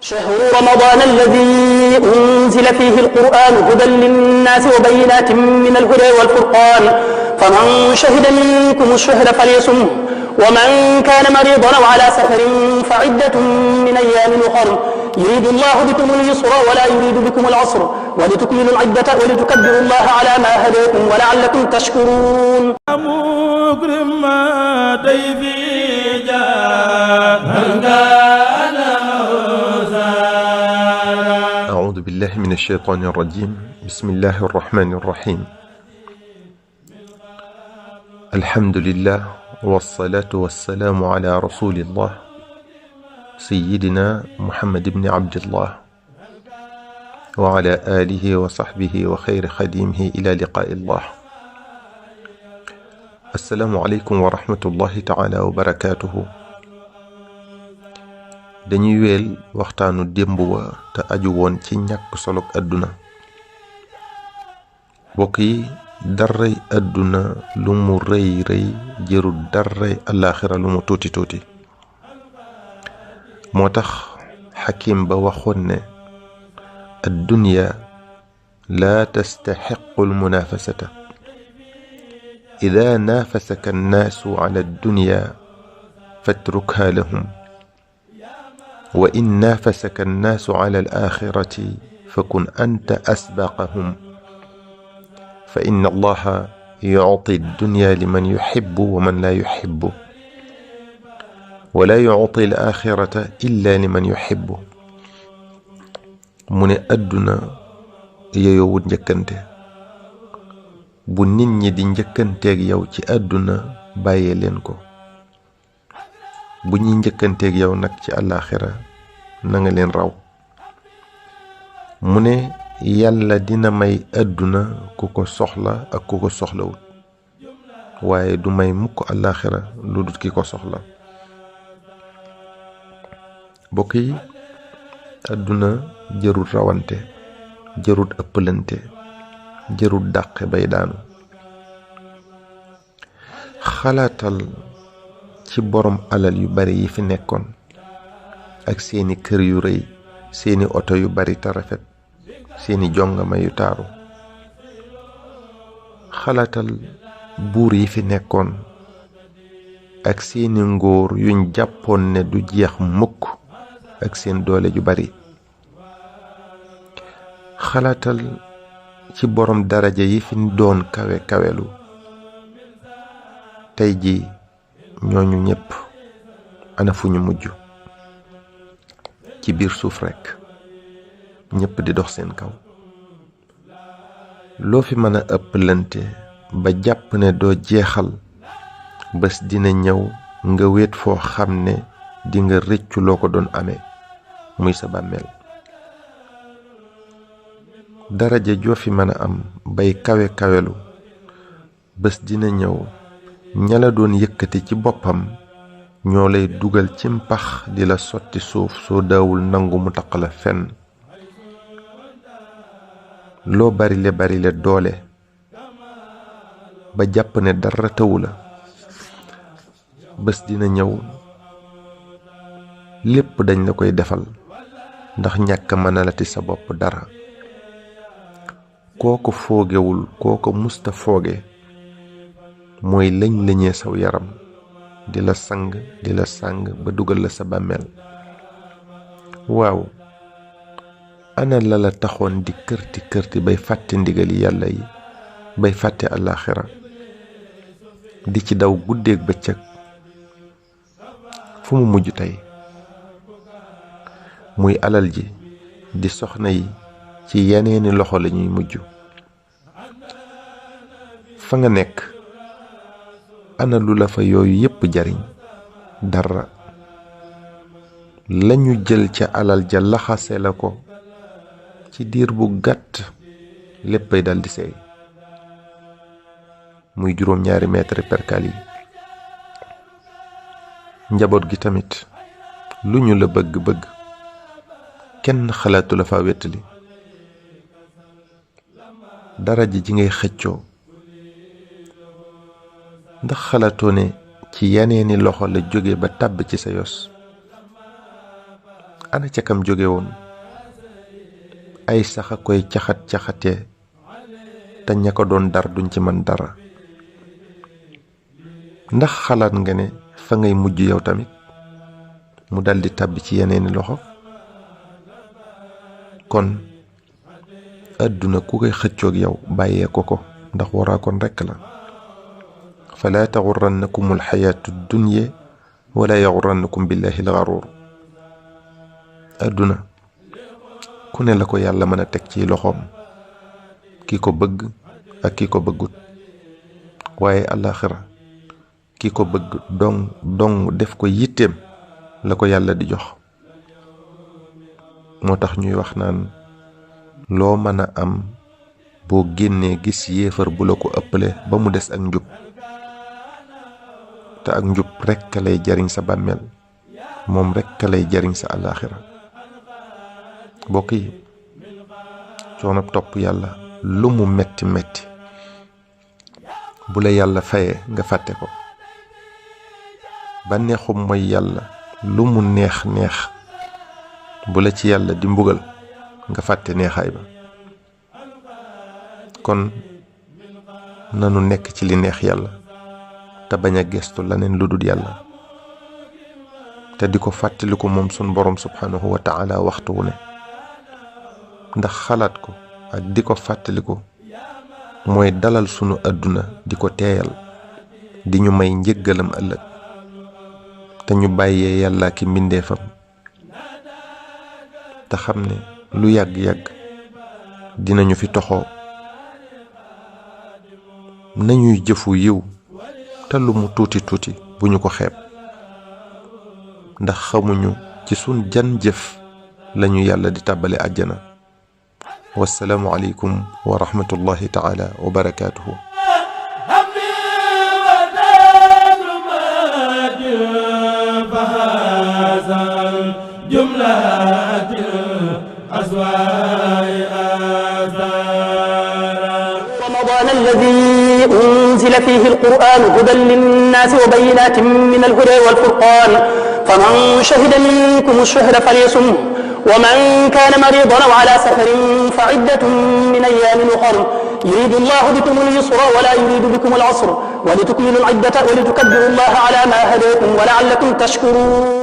شهر رمضان الذي أنزل فيه القرآن هدى للناس وبينات من الهدى والفرقان فمن شهد منكم الشهر فليصمه ومن كان مريضا أو على سفر فعدة من أيام أخر يريد الله بكم اليسر ولا يريد بكم العسر ولتكملوا العدة ولتكبروا الله على ما هداكم ولعلكم تشكرون. مكرم ضيفي أعوذ بالله من الشيطان الرجيم. بسم الله الرحمن الرحيم. الحمد لله والصلاة والسلام على رسول الله سيدنا محمد بن عبد الله وعلى آله وصحبه وخير خديمه إلى لقاء الله. السلام عليكم ورحمة الله تعالى وبركاته. dañuy wéel waxtaanu démb wa te aju woon ci ñàkk solog àdduna. bokk yi, daray àdduna lu mu rëy rëy jërul daray alaaxira lu mu tuuti tuuti. moo tax xakim ba waxoon ne addunya laa tastaxiqu almunafasata ida naafasaka annaasu ala addunya fatrukha lahum wa in naafasaka annaasu ala alaaxirati fakun anta asbaqahum fa inna allaha yucti addunya liman yuxibu wa man laa yuxibu wala yucti alaaxirata illa liman yuxibu. mu ne àdduna yeyoowut njëkkante. bu nit ñi di njëkkanteeg yow ci àdduna bàyyee leen ko. bu ñuy njëkkanteeg yow nag ci àllaaxira na nga leen raw. mu ne yàlla dina may àdduna ku ko soxla ak ku ko soxlawut, waaye du may mukk àllaaxira lu dut ki ko soxla. bokk yi, àdduna jërul rawante, jërul ëppalante, jërul dàqe bay daanu. xalaatal ci borom alal yu bari yi fi nekkoon ak seeni kër yu rëy, seeni oto yu bari te rafet, seeni jongama yu taaru. xalaatal buur yi fi nekkoon ak seeni ngóor yuñ jàppoon ne du jeex mukk ak seen doole ju bari. xalaatal ci borom daraja yi fi doon kawe kawelu. tey ji ñooñu ñépp ana fu ñu mujj? ci biir suuf rekk, ñépp di dox seen kaw. loo fi mën a ëpplante ba jàpp ne doo jeexal, bés dina ñëw nga wéet foo xam ne di nga rëccu loo ko doon amee, muy sa bàmmeel. daraja joo fi mën a am bay kawe kawelu, bés dina ñëw ña la doon yëkkati ci boppam ñoo lay dugal ci mpax di la sotti suuf soo daawul nangu mu taq la fenn. loo barile barile doole ba jàpp ne dara tawu la, bés dina ñëw lépp dañ la koy defal ndax ñàkk mënalati sa bopp dara. kooko foogewul, kooko musta fooge mooy lañee saw yaram di la sang ba dugal la sa bàmmeel. waaw, ana la la taxoon di kërti kërti bay fàtte ndigali yàlla yi, bay fàtte àllaaxira, di ci daw guddeeg bëccëg? fu mu mujj tey? muy alal ji di soxna yi, ci yeneeni loxo lañuy mujj. fa nga nekk, ana lu la fa yooyu yépp jariñ? dara. lañu jël ca alal ja laxase la ko ci diir bu gàtt, léppay daldi seey. muy juróom-ñaari mètre perkal yi. njaboot gi tamit lu ñu la bëgg-bëgg kenn xalaatu la fa wettali. daraja ji ngay xëccoo, ndax xalaatoo ne ci yeneeni loxo la jóge ba tàbb ci sa yos? ana ca kam jóge woon ay sax a koy caxat-caxatee te ña ko doon dar duñ ci man dara. ndax xalaat nga ne fa ngay mujj yow tamit mu daldi tàbbi ci yeneeni loxo? kon àdduna ku koy xëccoog yow bàyyee ko ndax waraa kon rekk la. fala taxurrannakum alxayaatu dunya wala yaxurrannakum billahi alxaruur. àdduna ku ne la ko yàlla mën a teg ci loxoom, ki ko bëgg ak ki ko bëggut. waaye àllaaxira ki ko bëgg dong def ko yitteem la ko yàlla di jox. moo tax ñuy wax naan loo mën a am boo génnee gis yéefar bu la ko ëppale ba mu des ak njub, te ak njub rekk lay jariñ sa bàmmeel, moom rekk lay jariñ sa àllaaxira. bokk yi, coono topp yàlla lu mu metti metti bu la yàlla fayee nga fàtte ko. bànneexum mooy yàlla lu mu neex neex bu la ci yàlla di mbugal nga fàtte neexaay ba. kon nanu nekk ci li neex yàlla te bañ a gestu leneen lu dul yàlla, te di ko fàttaliku moom sun borom subhanahu wa ta'ala waxtu wu ne. ndax xalaat ko ak di ko fàttaliku mooy dalal sunu àdduna di ko teeyal, di ñu may njëggalam ëllëg, te ñu bàyyee yàlla ki mbindeefam te xam ne lu yàgg-yàgg dinañu fi toxoo. nañuy jëfu yiw te lu mu tuuti tuuti bu ñu ko xeeb, ndax xamuñu ci sun jan jëf lañu yàlla di tàbbale àjjana. wassalaamu aleykum wa rahmatullahi taala wa barakaatuhu. رمضان الذي أنزل فيه القرآن هدى للناس وبينات من الهدى والفرقان فمن شهد منكم الشهر فليصمه ومن كان مريضا أو على سفر فعدة من أيام أخر يريد الله بكم اليسر ولا يريد بكم العسر ولتكملوا العدة ولتكبروا الله على ما هداكم ولعلكم تشكرون.